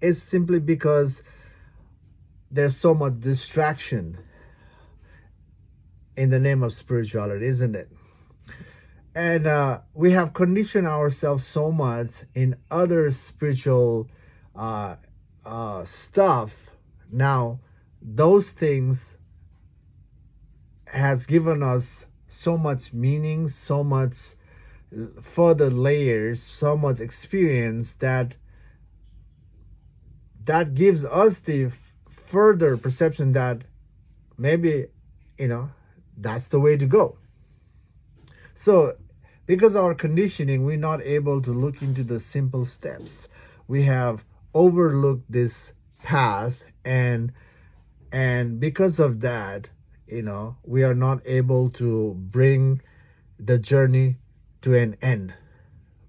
It's simply because there's so much distraction in the name of spirituality, isn't it? And we have conditioned ourselves so much in other spiritual uh, stuff. Now, those things has given us so much meaning, so much further layers, so much experience that gives us the further perception that maybe, that's the way to go. So because our conditioning, we're not able to look into the simple steps. We have overlooked this path, and because of that, we are not able to bring the journey to an end.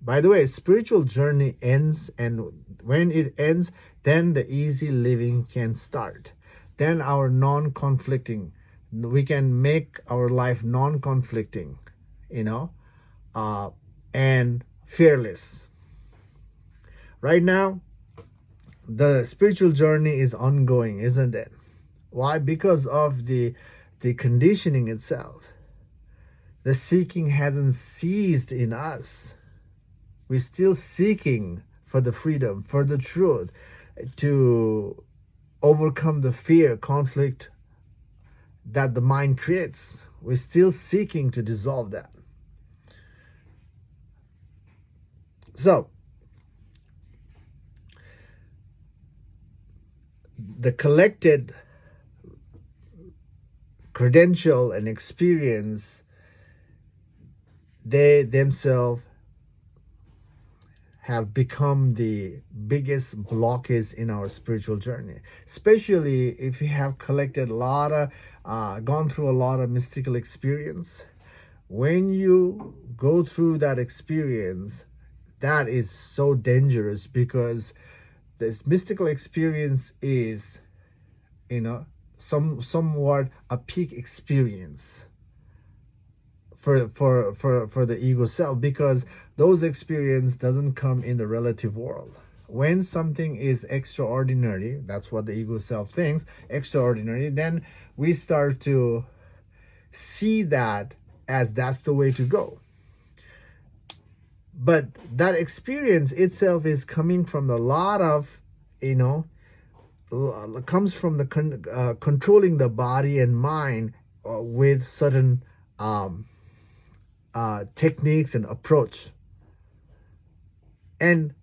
By the way, spiritual journey ends, and when it ends, then the easy living can start. Then our non-conflicting, we can make our life non-conflicting, and fearless. Right now, the spiritual journey is ongoing, isn't it? Why? Because of the conditioning itself. The seeking hasn't ceased in us. We're still seeking for the freedom, for the truth, to overcome the fear, conflict that the mind creates. We're still seeking to dissolve that. So, the collected credential and experience, they themselves have become the biggest blockage in our spiritual journey, especially if you have collected a lot of, gone through a lot of mystical experience. When you go through that experience, that is so dangerous, because this mystical experience is, somewhat a peak experience for the ego self, because those experience doesn't come in the relative world. When something is extraordinary, that's what the ego self thinks, extraordinary, then we start to see that as that's the way to go. But that experience itself is coming from a lot of, comes from the controlling the body and mind with certain techniques and approach. And